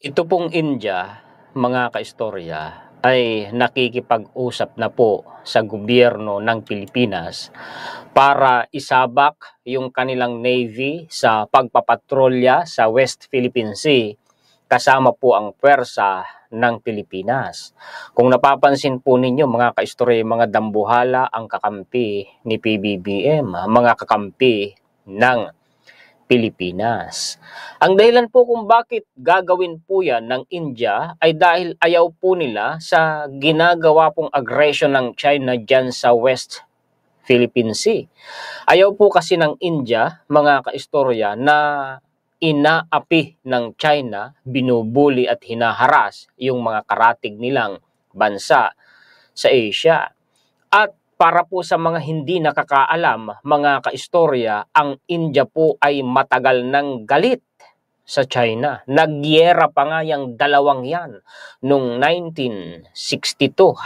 Ito pong India, mga kaistorya, ay nakikipag-usap na po sa gobyerno ng Pilipinas para isabak yung kanilang Navy sa pagpapatrolya sa West Philippine Sea kasama po ang pwersa ng Pilipinas. Kung napapansin po ninyo mga kaistorya, mga dambuhala ang kakampi ni PBBM, mga kakampi ng Pilipinas. Ang dahilan po kung bakit gagawin po yan ng India ay dahil ayaw po nila sa ginagawa pong aggression ng China dyan sa West Philippine Sea. Ayaw po kasi ng India, mga kaistorya, na inaapi ng China, binubuli at hinaharas yung mga karatig nilang bansa sa Asia. At para po sa mga hindi nakakaalam, mga kaistorya, ang India po ay matagal ng galit sa China. Nagyera pa nga yung dalawang yan. Noong 1962,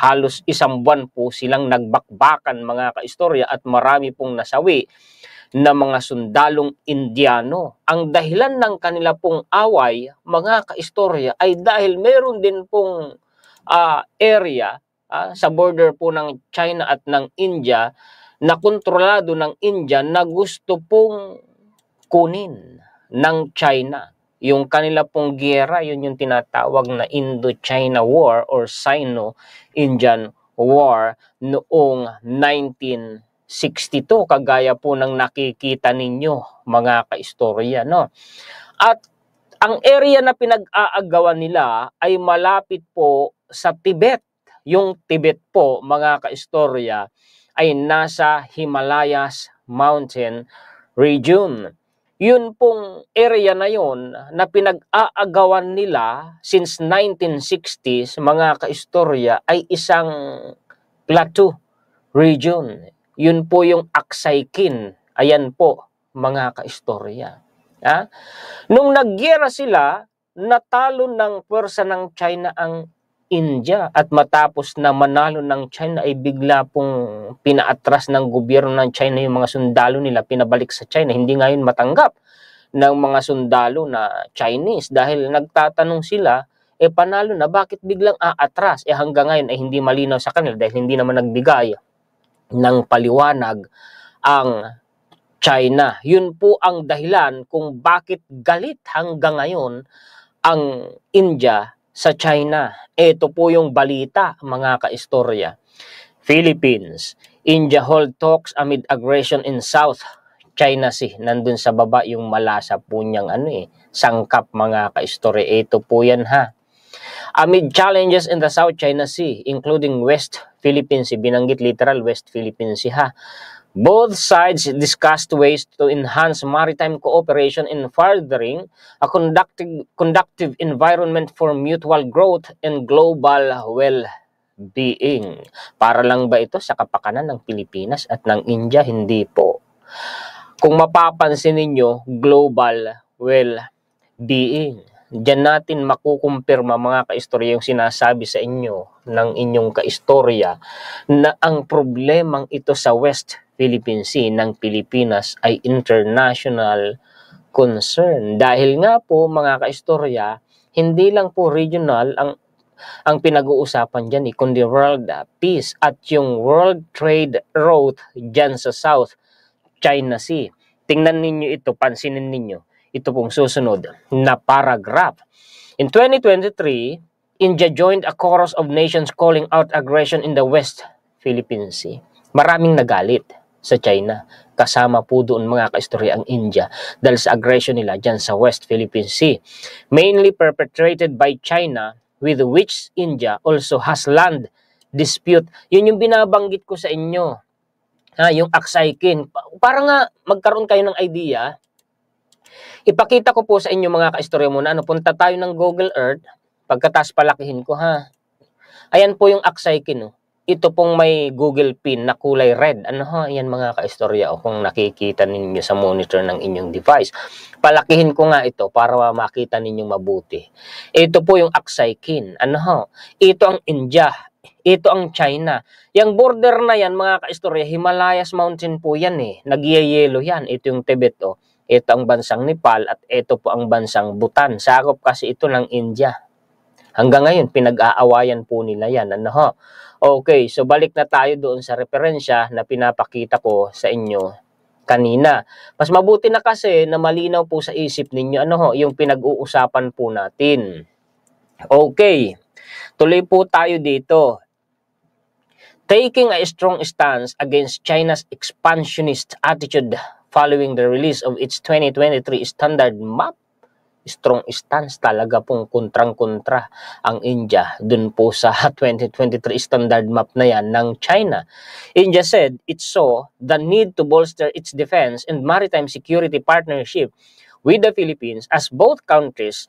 halos isang buwan po silang nagbakbakan mga kaistorya at marami pong nasawi na mga sundalong Indiano. Ang dahilan ng kanila pong away, mga kaistorya, ay dahil meron din pong area sa border po ng China at ng India na kontrolado ng India na gusto pong kunin ng China. Yung kanila pong giyera, yun yung tinatawag na Indo-China War or Sino-Indian War noong 1962, kagaya po ng nakikita ninyo mga kaistorya, no? At ang area na pinag-aagawan nila ay malapit po sa Tibet. Yung Tibet po, mga kaistorya, ay nasa Himalayas Mountain Region. Yun pong area na yun na pinag-aagawan nila since 1960s, mga kaistorya, ay isang plateau region. Yun po yung Aksai-Kin. Ayan po, mga kaistorya. Nung nagyera sila, natalo ng pwersa ng China ang India at matapos na manalo ng China ay bigla pong pinaatras ng gobyerno ng China yung mga sundalo nila, pinabalik sa China. Hindi ngayon matanggap ng mga sundalo na Chinese dahil nagtatanong sila, panalo na, bakit biglang aatras? Hanggang ngayon ay hindi malinaw sa kanila dahil hindi naman nagbigay ng paliwanag ang China. Yun po ang dahilan kung bakit galit hanggang ngayon ang India sa China. Ito po yung balita, mga kaistorya. Philippines, India hold talks amid aggression in South China Sea. Nandun sa baba yung malasa po niyang sangkap, mga kaistorya. Ito po yan ha. Amid challenges in the South China Sea, including West Philippine Sea, binanggit literal West Philippine Sea ha. Both sides discussed ways to enhance maritime cooperation in furthering a conductive environment for mutual growth and global well-being. Para lang ba ito sa kapakanan ng Pilipinas at ng India? Hindi po. Kung mapapansin ninyo, global well-being. Diyan natin makukumpirma, mga kaistorya, yung sinasabi sa inyo ng inyong kaistorya na ang problemang ito sa West Philippine Sea ng Pilipinas ay international concern. Dahil nga po, mga kaistorya, hindi lang po regional ang pinag-uusapan dyan, kundi world peace at yung world trade route dyan sa South China Sea. Tingnan ninyo ito, pansinin ninyo. Ito pong susunod na paragraph. In 2023, India joined a chorus of nations calling out aggression in the West Philippine Sea. Maraming nagalit sa China. Kasama po doon, mga kaistorya, ang India dahil sa aggression nila dyan sa West Philippine Sea. Mainly perpetrated by China, with which India also has land dispute. Yun yung binabanggit ko sa inyo. Yung Aksai-Kin. Para nga magkaroon kayo ng idea, ipakita ko po sa inyo, mga kaistorya, muna. Punta tayo ng Google Earth. Pagkatas palakihin ko ha. Ayan po yung Aksai-Kin. Ito pong may Google pin na kulay red. Ayan, mga kaistorya, kung nakikita ninyo sa monitor ng inyong device. Palakihin ko nga ito para makita ninyong mabuti. Ito po yung Aksai-Kin. Ito ang India. Ito ang China. Yung border na yan, mga kaistorya, Himalayas Mountain po yan . Nagyayelo yan. Ito yung Tibet . ito ang bansang Nepal at ito po ang bansang Bhutan. Sakop kasi ito ng India. Hanggang ngayon, pinag-aawayan po nila yan. Ano ho? Okay, so balik na tayo doon sa referensya na pinapakita ko sa inyo kanina. Mas mabuti na kasi na malinaw po sa isip ninyo ano ho, yung pinag-uusapan po natin. Okay, tuloy po tayo dito. Taking a strong stance against China's expansionist attitude following the release of its 2023 standard map. Strong stance talaga pong kontrang-kontra ang India dun po sa 2023 standard map na yan ng China. India said it saw the need to bolster its defense and maritime security partnership with the Philippines as both countries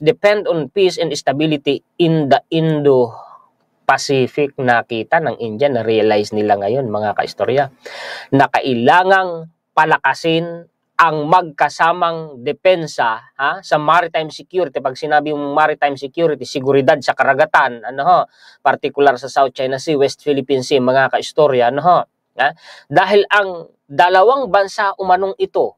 depend on peace and stability in the Indo-Pacific. Nakita ng India, na-realize nila ngayon mga kaistorya, na kailangang palakasin ang magkasamang depensa sa maritime security. Pag sinabi yung maritime security, seguridad sa karagatan, particular sa South China Sea, West Philippine Sea, mga kaistorya, dahil ang dalawang bansa umanong ito,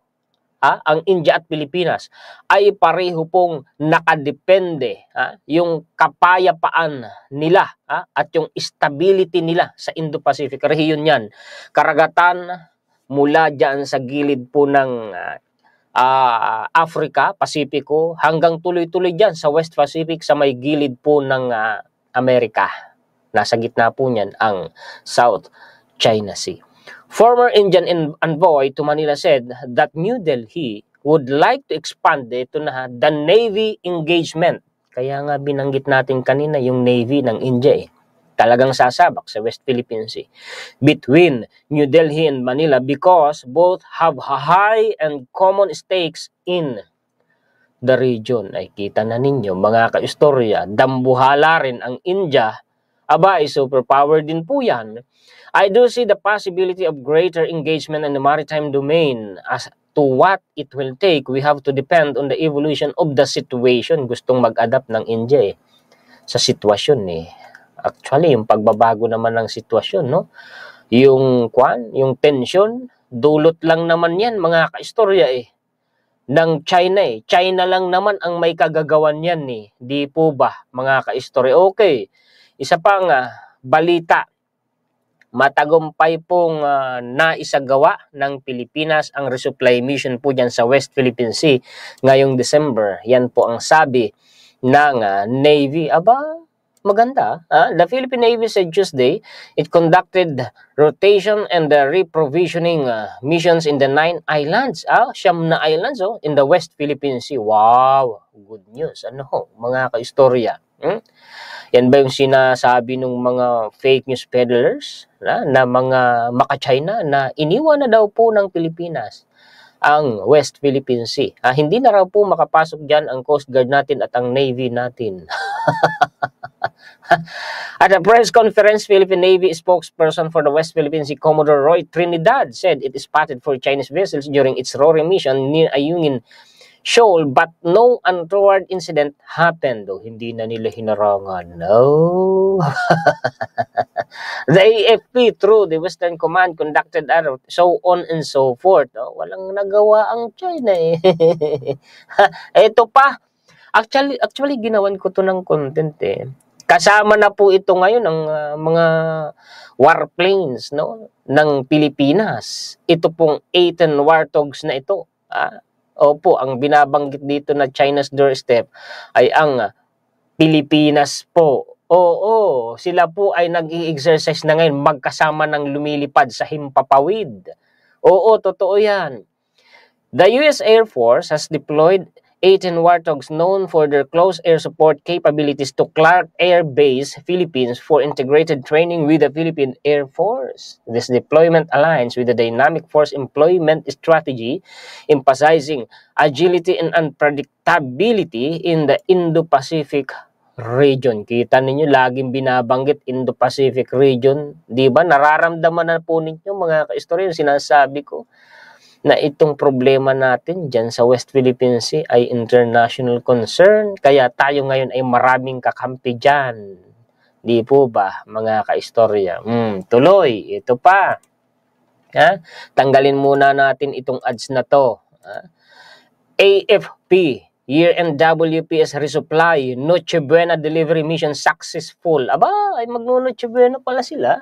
ang India at Pilipinas, ay pareho pong nakadepende, yung kapayapaan nila at yung stability nila sa Indo-Pacific region yan. Karagatan mula dyan sa gilid po ng Africa, Pasipiko, hanggang tuloy-tuloy dyan sa West Pacific sa may gilid po ng Amerika. Nasa gitna po niyan ang South China Sea. Former Indian envoy to Manila said that New Delhi would like to expand the Navy engagement. Kaya nga binanggit natin kanina yung Navy ng India talagang sasabak sa West Philippine Sea between New Delhi and Manila because both have high and common stakes in the region. Ay kita na ninyo mga kaistorya, dambuhala rin ang India. Aba, ay superpower din po yan. I do see the possibility of greater engagement in the maritime domain. As to what it will take, we have to depend on the evolution of the situation. Gustong mag-adapt ng India sa sitwasyon Actually, yung pagbabago naman ng sitwasyon, yung tension, dulot lang naman yan, mga kaistorya ng China China lang naman ang may kagagawan yan Di po ba, mga kaistorya? Okay, isa pang balita. Matagumpay pong naisagawa ng Pilipinas ang resupply mission po dyan sa West Philippine Sea ngayong December. Yan po ang sabi ng Navy. Aba, maganda. The Philippine Navy said Tuesday it conducted rotation and reprovisioning missions in the 9 islands. Siyam na islands in the West Philippine Sea. Wow, good news. Mga kaistorya. Yan ba yung sinasabi ng mga fake news peddlers na mga maka-China na iniwan na daw po ng Pilipinas ang West Philippine Sea? Hindi na raw po makapasok dyan ang Coast Guard natin at ang Navy natin. At a press conference, Philippine Navy spokesperson for the West Philippine Sea, Commodore Roy Trinidad, said it is spotted for Chinese vessels during its roaring mission near Ayungin Shoal, but no untoward incident happened. Hindi na nila hinarangan. No. The AFP, through the Western Command, conducted so on and so forth. Walang nagawa ang China Ito pa. Actually, ginawan ko to ng content Kasama na po ito ngayon ng mga warplanes ng Pilipinas. Ito pong 18 Warthogs na ito. Opo, ang binabanggit dito na China's doorstep ay ang Pilipinas po. Oo, sila po ay nag-i-exercise na ngayon magkasama ng lumilipad sa himpapawid. Oo, totoo yan. The U.S. Air Force has deployed 18 Warthogs known for their close air support capabilities to Clark Air Base, Philippines for integrated training with the Philippine Air Force. This deployment aligns with the dynamic force employment strategy, emphasizing agility and unpredictability in the Indo-Pacific region. Kita ninyo, laging binabanggit Indo-Pacific region. Di ba? Nararamdaman na po ninyo mga kaistorya, sinasabi ko na itong problema natin dyan sa West Philippine Sea ay international concern. Kaya tayo ngayon ay maraming kakampi dyan. Di po ba, mga kaistorya? Tuloy, ito pa. Tanggalin muna natin itong ads na to. AFP, year-end WPS resupply, Noche Buena delivery mission successful. Aba, ay magno-Noche Buena pala sila.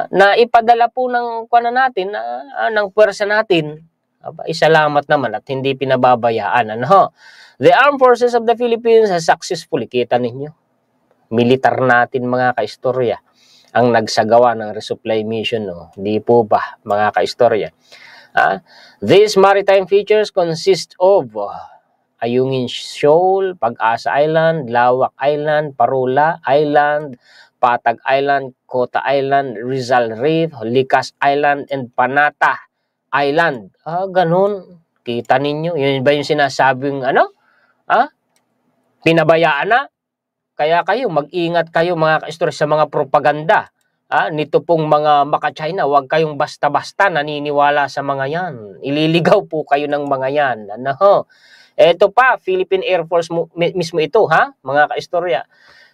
Na ipadala po ng kuwan natin, ng puwersa natin. Aba, salamat naman at hindi pinababayaan. Ano? The Armed Forces of the Philippines has successfully, kita ninyo, militar natin mga kaistorya, ang nagsagawa ng resupply mission, no? Di po ba, mga kaistorya? These maritime features consist of Ayungin Shoal, Pag-asa Island, Lawak Island, Parula Island, Patag Island, Kota Island, Rizal Reef, Likas Island, and Panata Island. Ganun. Kita ninyo. Yun ba yung sinasabing ano? Pinabayaan na? Kaya kayo, mag-ingat kayo mga kaistorya sa mga propaganda. Nito pong mga maka-China, huwag kayong basta-basta naniniwala sa mga yan. Ililigaw po kayo ng mga yan. Ano? Ito pa, Philippine Air Force mismo ito, mga kaistorya.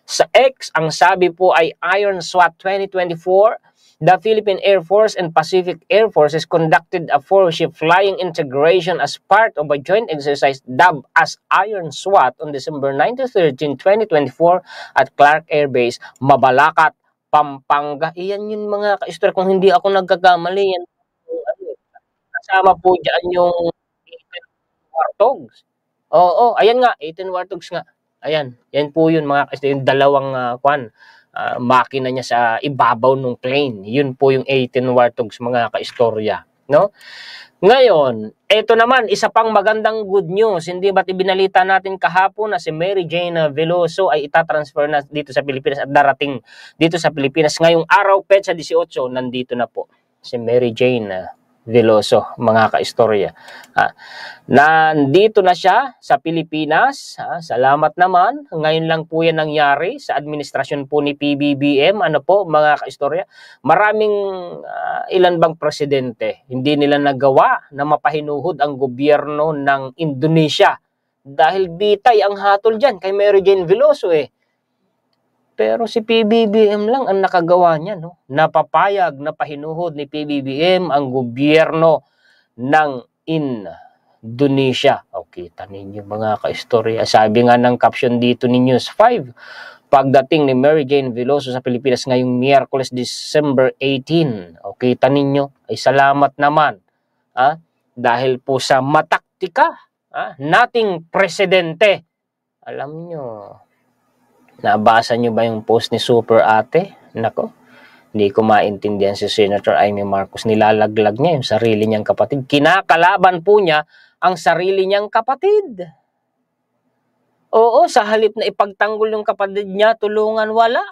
Sa X, ang sabi po ay Iron SWAT 2024, the Philippine Air Force and Pacific Air Forces conducted a 4-ship flying integration as part of a joint exercise dubbed as Iron SWAT on December 9-13, 2024 at Clark Air Base, Mabalacat, Pampanga. Iyan yun mga kaistorya, kung hindi ako nagkakamali, yan. Kasama po dyan yung 18 Warthogs. Oo, ayan nga, 18 Warthogs nga. Ayan, yan po yun mga kaistorya, yung dalawang makina niya sa ibabaw ng plane. Yun po yung 18 Warthogs mga kaistorya, no? Ngayon, ito naman, isa pang magandang good news. Hindi ba't ibinalita natin kahapon na si Mary Jane Veloso ay itatransfer na dito sa Pilipinas at darating dito sa Pilipinas. Ngayong araw, petsa 18, nandito na po si Mary Jane Veloso, mga kaistorya. Nandito na siya sa Pilipinas. Salamat naman. Ngayon lang po yan nangyari sa administrasyon po ni PBBM. Ano po, mga kaistorya? Maraming ilan bang presidente, hindi nila nagawa na mapahinuhod ang gobyerno ng Indonesia. Dahil bitay ang hatol dyan kay Mary Jane Veloso Pero si PBBM lang ang nakagawa niya, no? Napapayag na pahinuhod ni PBBM ang gobyerno ng Indonesia. Kita ninyo mga kaistorya. Sabi nga ng caption dito ni News 5, pagdating ni Mary Jane Veloso sa Pilipinas ngayong Miyerkules, December 18. Kita ninyo, ay salamat naman. Dahil po sa mataktika nating presidente. Alam nyo, nabasa nyo ba yung post ni Super Ate? Nako, hindi ko maintindihan si Senator Amy Marcos. Nilalaglag niya yung sarili niyang kapatid. Kinakalaban po niya ang sarili niyang kapatid. Oo, sa halip na ipagtanggol yung kapatid niya, tulungan, wala.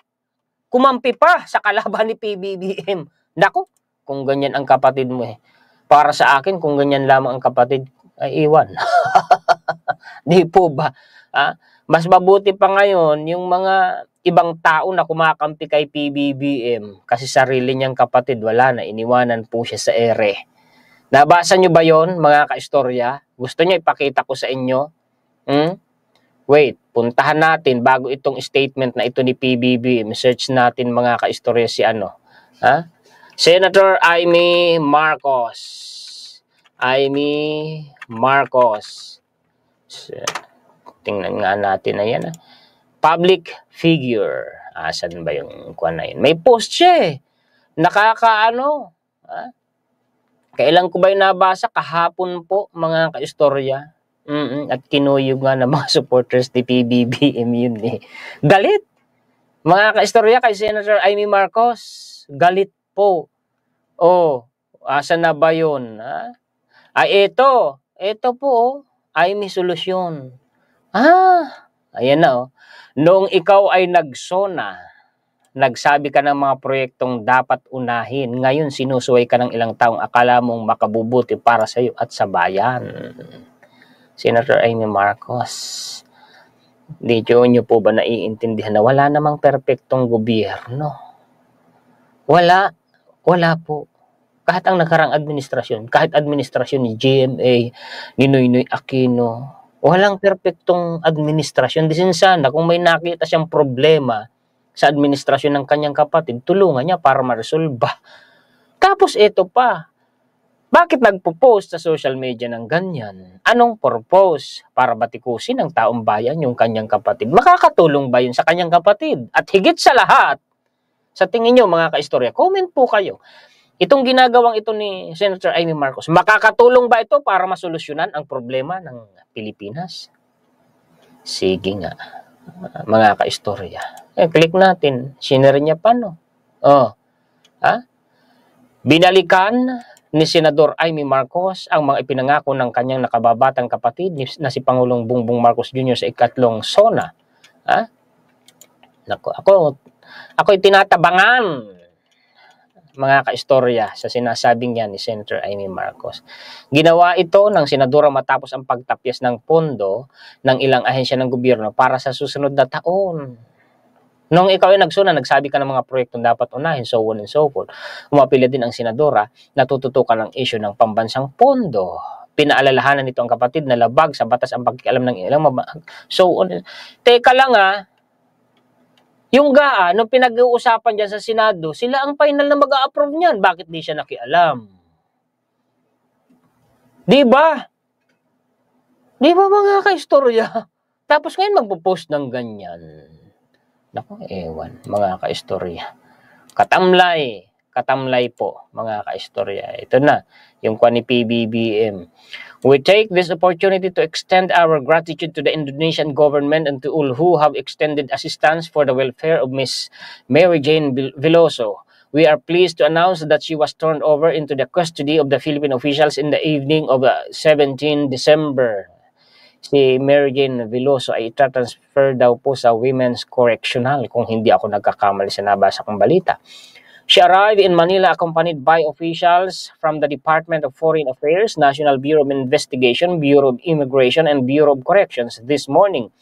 Kumampi pa sa kalaban ni PBBM. Nako, kung ganyan ang kapatid mo Para sa akin, kung ganyan lamang ang kapatid, ay iwan. Di po ba? Mas mabuti pa ngayon yung mga ibang tao na kumakampi kay PBBM kasi sarili niyang kapatid, wala na, iniwanan po siya sa ere. Nabasa nyo ba yon mga kaistorya? Gusto nyo ipakita ko sa inyo? Wait, puntahan natin bago itong statement na ito ni PBBM. Search natin mga kaistorya si Senator Amy Marcos. Amy Marcos. Tingnan nga natin na yan. Public figure. Asan ba yung kuwan na yun? May post siya Nakakaano. Kailan ko ba yung nabasa? Kahapon po, mga kaistorya. At kinuyog nga ng mga supporters ni PBBM yun Galit. Mga kaistorya kay Senator Amy Marcos. Galit po. Asan na ba yun? Ito. Ito po, ay may solusyon. Ayan na Noong ikaw ay nagsona, nagsabi ka ng mga proyektong dapat unahin. Ngayon sinusuway ka ng ilang taong akala mong makabubuti para sa iyo at sa bayan. Senator Amy Marcos, di nyo po ba naiintindihan na wala namang perpektong gobyerno? Wala po. Kahit ang nakarang administrasyon, kahit administrasyon ni GMA, ni Noynoy Aquino, walang perpektong administrasyon. Disin sana kung may nakita siyang problema sa administrasyon ng kanyang kapatid, tulungan niya para maresolba. Tapos ito pa, Bakit nagpo-post sa social media ng ganyan? Anong purpose? Para batikusin ng taong bayan yung kanyang kapatid? Makakatulong ba yun sa kanyang kapatid? At higit sa lahat, sa tingin nyo mga kaistorya, comment po kayo. Itong ginagawang ito ni Senator Amy Marcos, makakatulong ba ito para masolusyonan ang problema ng Pilipinas? Sige nga, mga kaistorya. Click natin. Sinare niya pa, no? Binalikan ni Senador Amy Marcos ang mga ipinangako ng kanyang nakababatang kapatid na si Pangulong Bongbong Marcos Jr. sa ikatlong SONA. Ako'y tinatabangan, mga kaistorya, sa sinasabing yan ni Senator Amy Marcos. Ginawa ito ng senadora matapos ang pagtapyas ng pondo ng ilang ahensya ng gobyerno para sa susunod na taon. Nung ikaw ay nagsuna, nagsabi ka ng mga proyektong dapat unahin, so on and so forth. Umapila din ang senadora na tututukan ng issue ng pambansang pondo. Pinaalalahanan nito ang kapatid na labag sa batas ang pagkialam ng ilang so on. Teka lang yung GAA, nung pinag-uusapan dyan sa Senado, sila ang final na mag-a-approve niyan. Bakit di siya nakialam? Diba? Diba mga kaistorya? Tapos ngayon magpo-post ng ganyan. Naku, ewan, mga kaistorya. Katamlay po, mga kaistorya. Ito na, yung kwa ni PBBM. We take this opportunity to extend our gratitude to the Indonesian government and to all who have extended assistance for the welfare of Miss Mary Jane Veloso. We are pleased to announce that she was turned over into the custody of the Philippine officials in the evening of 17 December. Si Mary Jane Veloso ay itatransfer daw po sa Women's Correctional kung hindi ako nagkakamali sa nabasa kong balita. She arrived in Manila accompanied by officials from the Department of Foreign Affairs, National Bureau of Investigation, Bureau of Immigration, and Bureau of Corrections this morning.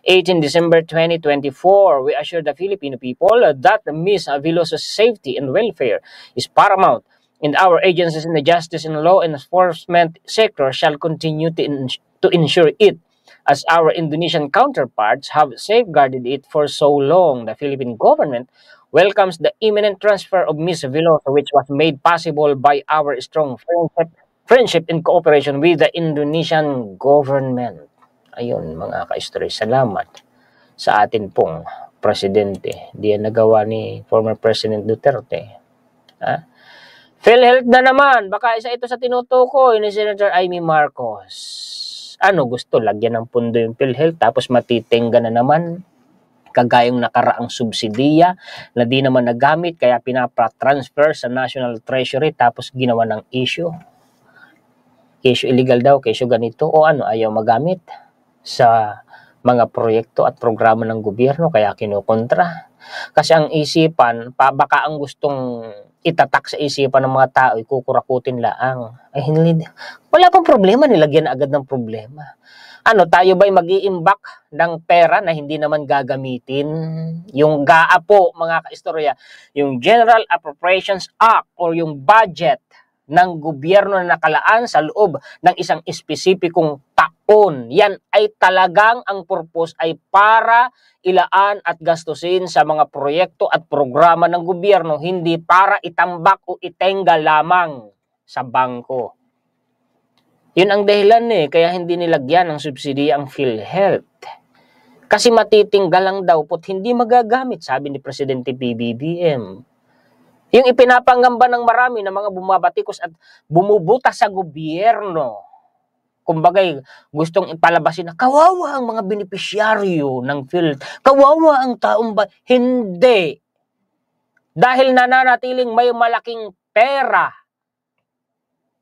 18 December 2024, we assure the Filipino people that Ms. Veloso's safety and welfare is paramount, and our agencies in the justice and law enforcement sector shall continue to ensure it, as our Indonesian counterparts have safeguarded it for so long. The Philippine government welcomes the imminent transfer of Ms. Veloso, which was made possible by our strong friendship and cooperation with the Indonesian government. Ayun, mga kaistorya, salamat sa atin pong presidente. Di yan nagawa ni former President Duterte. PhilHealth na naman. Baka isa ito sa tinutukoy ni Senator Amy Marcos. Ano gusto? Lagyan ng pundo yung PhilHealth tapos matitingga na naman. Kagayong nakaraang subsidiya na di naman nagamit kaya pinapatransfer sa National Treasury tapos ginawa ng issue. Issue illegal daw, issue ganito o ano, ayaw magamit sa mga proyekto at programa ng gobyerno kaya kinukontra. Kasi ang isipan, baka ang gustong itatak sa isipan ng mga tao, kukurakutin laang. Ay, hindi. Wala pang problema, nilagyan na agad ng problema. Ano, tayo ba'y mag-iimbak ng pera na hindi naman gagamitin? Yung GAA po, mga kaistorya, yung General Appropriations Act or yung budget ng gobyerno na nakalaan sa loob ng isang espesipikong taon. Yan ay talagang ang purpose ay para ilaan at gastusin sa mga proyekto at programa ng gobyerno, hindi para itambak o itenga lamang sa bangko. Yun ang dahilan kaya hindi nilagyan ng subsidiya ang PhilHealth. Kasi matitingga lang daw po't hindi magagamit, sabi ni Presidente PBBM. Yung ipinapangamba ng marami na mga bumabatikos at bumubuta sa gobyerno. Kumbagay, gustong ipalabasin na kawawa ang mga benepisyaryo ng PhilHealth. Kawawa ang taong ba? Hindi. Dahil nananatiling may malaking pera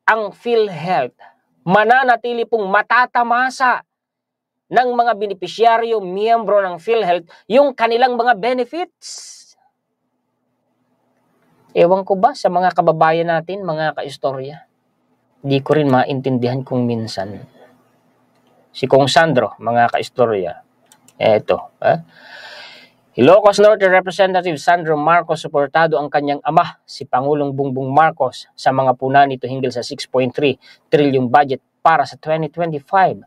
ang PhilHealth, mananatili pong matatamasa ng mga benepisyaryo, miyembro ng PhilHealth, yung kanilang mga benefits. Ewan ko ba sa mga kababayan natin, mga kaistorya? Di ko rin maintindihan kung minsan. Si Kong Sandro, mga kaistorya. Eto. Ilocos Norte Representative Sandro Marcos suportado ang kanyang ama, si Pangulong Bongbong Marcos, sa mga puna nito hinggil sa 6.3 trillion budget para sa 2025.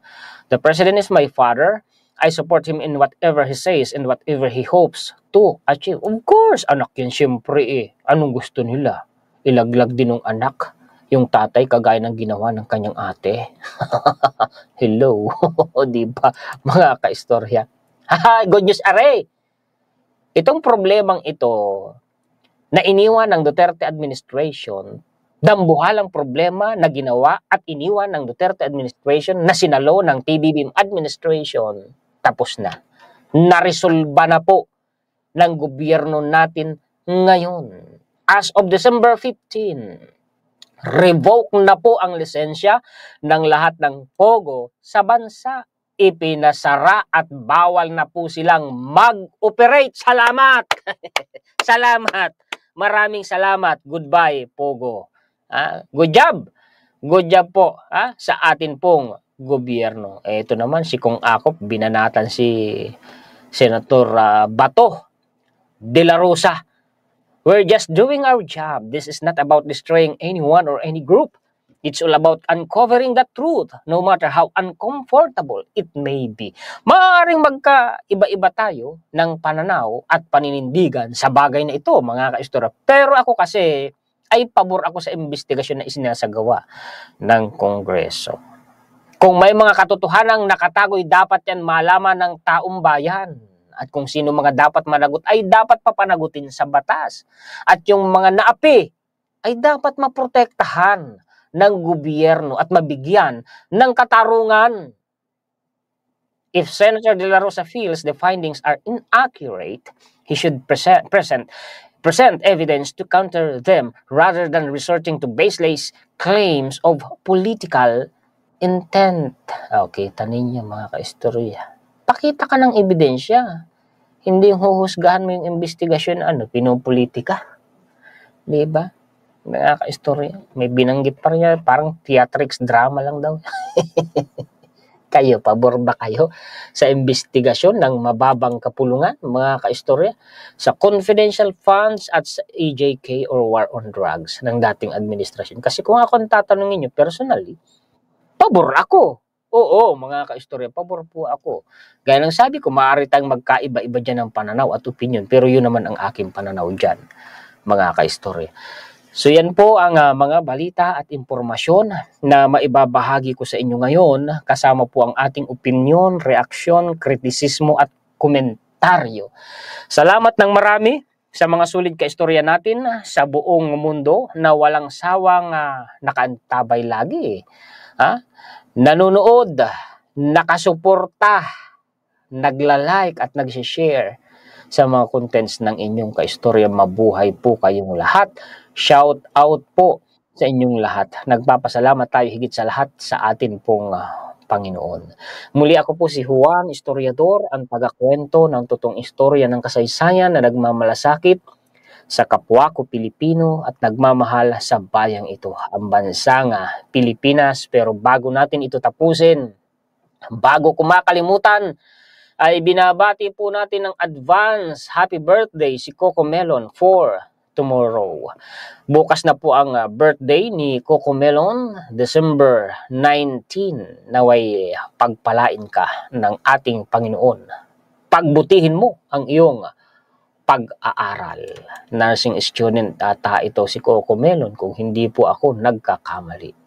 The President is my father. I support him in whatever he says and whatever he hopes to achieve. Of course, anak yan siyempre Anong gusto nila? Ilaglag din ng anak yung tatay kagaya ng ginawa ng kanyang ate. Hello, 'di ba mga kaistorya? Good news are! Itong problemang ito na iniwan ng Duterte administration, dambuhalang problema na ginawa at iniwan ng Duterte administration na sinalo ng PBBM administration, tapos na. Naresolba na po ng gobyerno natin ngayon. As of December 15, revoke na po ang lisensya ng lahat ng pogo sa bansa. Ipinasara at bawal na po silang mag-operate. Salamat! Salamat! Maraming salamat. Goodbye, pogo. Good job! Good job po sa atin pong gobyerno. Ito naman, si Kong Akop, binanatan si Senator Bato de la Rosa. We're just doing our job. This is not about destroying anyone or any group. It's all about uncovering the truth, no matter how uncomfortable it may be. Maaaring magka-iba-iba tayo ng pananaw at paninindigan sa bagay na ito, mga kaistorya. Pero ako kasi ay pabor ako sa investigasyon na isinasagawa ng Kongreso. Kung may mga katotohanang nakatagoy, dapat yan malaman ng taong bayan. At kung sino mga dapat managot ay dapat papanagutin sa batas. At yung mga naapi ay dapat maprotektahan ng gobyerno at mabigyan ng katarungan. If Senator De La Rosa feels the findings are inaccurate, he should present evidence to counter them rather than resorting to baseless claims of political intent. Okay, tanin niyo mga kaistorya. Pakita ka ng ebidensya. Hindi yung huhusgahan mo yung investigasyon, pinopolitika. Diba? Mga kaistorya. May binanggit pa rin yan, parang theatrics drama lang daw. Kayo, pabor ba kayo sa investigasyon ng mababang kapulungan, mga kaistorya, sa confidential funds at sa EJK or war on drugs ng dating administrasyon? Kasi kung ako ang tatanungin nyo personally, pabor ako. Oo, mga kaistorya, pabor po ako. Gaya ng sabi ko, maaari tayong magkaiba-iba dyan ng pananaw at opinion, pero yun naman ang aking pananaw dyan, mga kaistorya. So yan po ang mga balita at impormasyon na maibabahagi ko sa inyo ngayon, kasama po ang ating opinion, reaksyon, kritisismo at komentaryo. Salamat ng marami sa mga sulit kaistorya natin sa buong mundo na walang sawang nakaantabay lagi. Nanonood, nakasuporta, nagla-like at nag-share sa mga contents ng inyong kaistorya. Mabuhay po kayong lahat. Shout out po sa inyong lahat. Nagpapasalamat tayo higit sa lahat sa atin pong Panginoon. Muli ako po si Juan, historiador, ang tagakwento ng totoong istorya ng kasaysayan na nagmamalasakit sa kapwa ko Pilipino at nagmamahal sa bayang ito, ang bansang Pilipinas. Pero bago natin ito tapusin, bago ko makalimutan, ay binabati po natin ng advance happy birthday si Coco Melon for tomorrow. Bukas na po ang birthday ni Coco Melon, December 19. Naway pagpalain ka ng ating Panginoon. Pagbutihin mo ang iyong pag-aaral. Nursing student ata ito si Coco Melon kung hindi po ako nagkakamali.